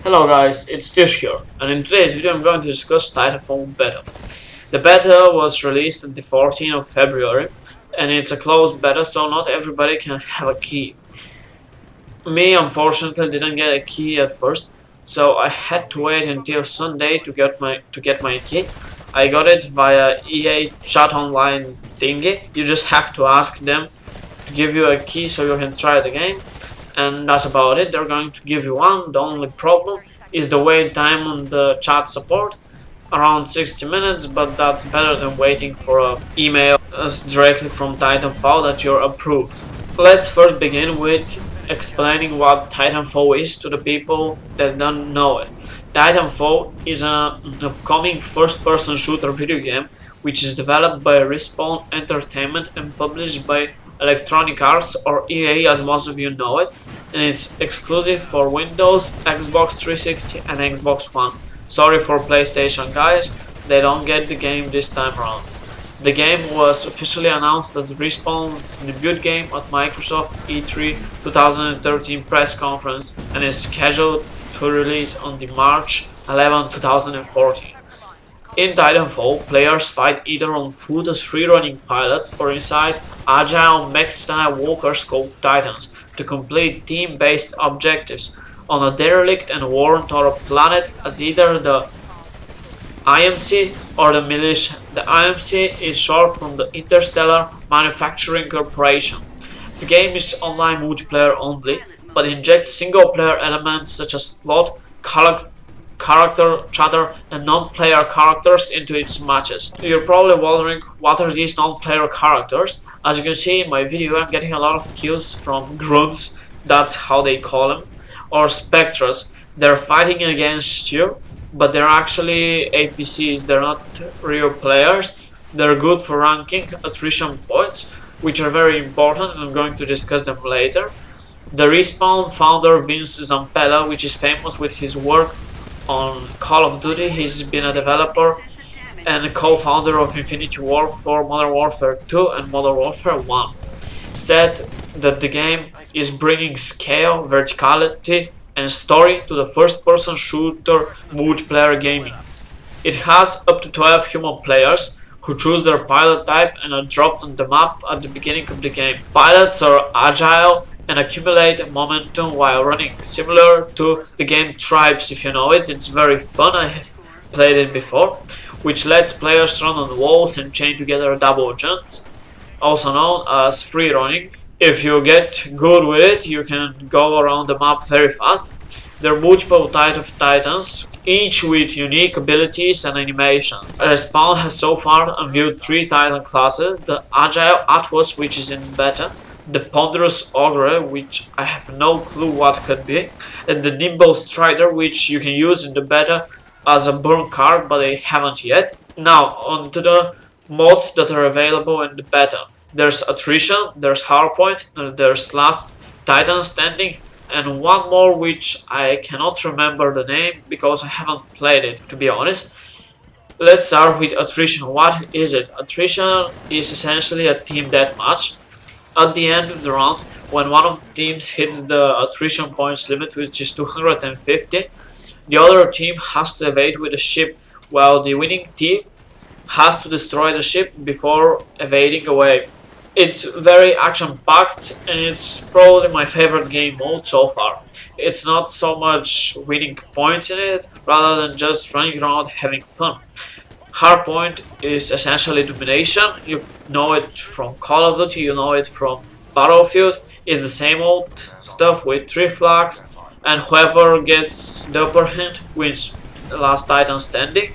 Hello guys, it's Tish here, and in today's video I'm going to discuss TitanFall beta. The beta was released on the 14th of February, and it's a closed beta, so not everybody can have a key. Me, unfortunately, didn't get a key at first, so I had to wait until Sunday to get my key. I got it via EA chat online thingy. You just have to ask them to give you a key so you can try the game. And that's about it. They're going to give you one. The only problem is the wait time on the chat support, around 60 minutes, but that's better than waiting for an email directly from TitanFall that you're approved. Let's first begin with explaining what TitanFall is to the people that don't know it. TitanFall is an upcoming first-person shooter video game which is developed by Respawn Entertainment and published by Electronic Arts, or EA as most of you know it, and it's exclusive for Windows, Xbox 360 and Xbox One. Sorry for PlayStation guys, they don't get the game this time around. The game was officially announced as Respawn's debut game at Microsoft E3 2013 press conference and is scheduled to release on the March 11, 2014. In TitanFall, players fight either on foot as free-running pilots or inside agile mech-style walkers called Titans to complete team-based objectives on a derelict and war-torn planet as either the IMC or the Militia. The IMC is short from the Interstellar Manufacturing Corporation. The game is online multiplayer only, but injects single-player elements such as plot, character chatter and non-player characters into its matches. You're probably wondering what are these non-player characters. As you can see in my video, I'm getting a lot of kills from grunts, that's how they call them, or spectras. They're fighting against you, but they're actually APCs, they're not real players. They're good for ranking attrition points, which are very important, and I'm going to discuss them later. The Respawn founder Vince Zampella, which is famous with his work on Call of Duty, he's been a developer and co-founder of Infinity Ward for Modern Warfare 2 and Modern Warfare 1, said that the game is bringing scale, verticality and story to the first-person shooter multiplayer gaming. It has up to 12 human players who choose their pilot type and are dropped on the map at the beginning of the game. Pilots are agile and accumulate momentum while running, similar to the game Tribes, if you know it. It's very fun, I have played it before, which lets players run on walls and chain together double jumps, also known as free running. If you get good with it, you can go around the map very fast. There are multiple types of Titans, each with unique abilities and animations. Respawn has so far unveiled 3 Titan classes: the Agile Atwas, which is in beta, the Ponderous Ogre, which I have no clue what could be, and the Nimble Strider, which you can use in the beta as a burn card, but they haven't yet. Now, on to the mods that are available in the beta. There's Attrition, there's HARDPOINT, there's Last Titan Standing, and one more which I cannot remember the name because I haven't played it, to be honest. Let's start with Attrition. What is it? Attrition is essentially a team deathmatch. At the end of the round, when one of the teams hits the attrition points limit, which is 250, the other team has to evade with a ship, while the winning team has to destroy the ship before evading away. It's very action-packed and it's probably my favorite game mode so far. It's not so much winning points in it, rather than just running around having fun. Hardpoint is essentially domination. You know it from Call of Duty, you know it from Battlefield. It's the same old stuff with 3 flags, and whoever gets the upper hand wins. The Last Titan Standing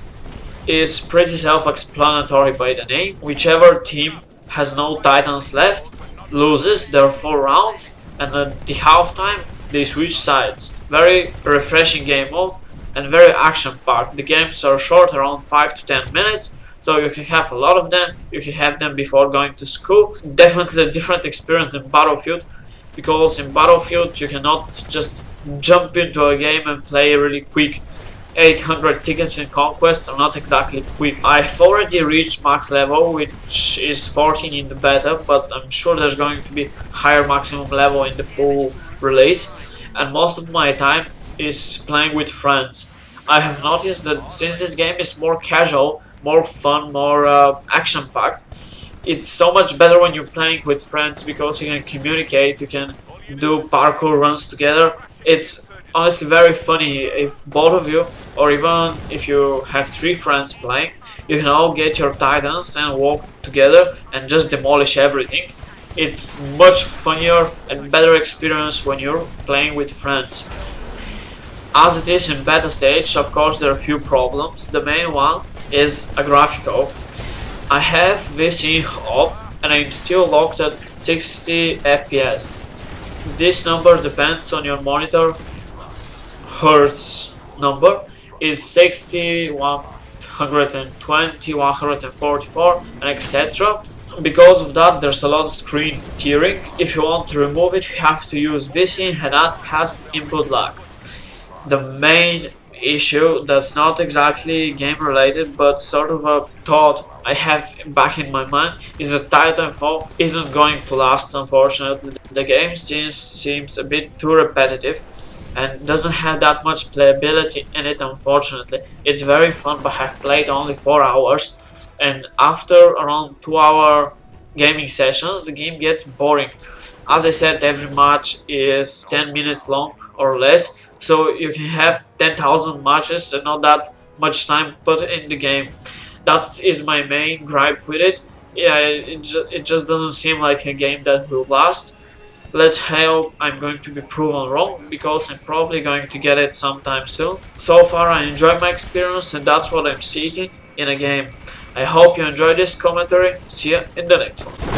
is pretty self-explanatory by the name. Whichever team has no Titans left loses their 4 rounds, and at the halftime they switch sides. Very refreshing game mode and very action-packed. The games are short, around 5 to 10 minutes, so you can have a lot of them. You can have them before going to school. Definitely a different experience than Battlefield, because in Battlefield you cannot just jump into a game and play really quick. 800 tickets in Conquest are not exactly quick. I've already reached max level, which is 14 in the beta, but I'm sure there's going to be higher maximum level in the full release. And most of my time is playing with friends. I have noticed that since this game is more casual, more fun, more action-packed, it's so much better when you're playing with friends because you can communicate, you can do parkour runs together. It's honestly very funny if both of you, or even if you have 3 friends playing, you can all get your titans and walk together and just demolish everything. It's much funnier and better experience when you're playing with friends. As it is in beta stage, of course there are a few problems. The main one is a graphical. I have VC off and I'm still locked at 60 FPS. This number depends on your monitor hertz number. Is 60, 120, 144 and etc. Because of that there's a lot of screen tearing. If you want to remove it you have to use VC and that has input lag. The main issue that's not exactly game related but sort of a thought I have back in my mind is that TitanFall isn't going to last, unfortunately. The game seems a bit too repetitive and doesn't have that much playability in it, unfortunately. It's very fun but I've played only 4 hours and after around 2-hour gaming sessions the game gets boring. As I said, every match is 10 minutes long or less, so you can have 10,000 matches and not that much time put in the game. That is my main gripe with it. Yeah, it just doesn't seem like a game that will last. Let's hope I'm going to be proven wrong, because I'm probably going to get it sometime soon. So far I enjoyed my experience and that's what I'm seeking in a game. I hope you enjoyed this commentary. See you in the next one.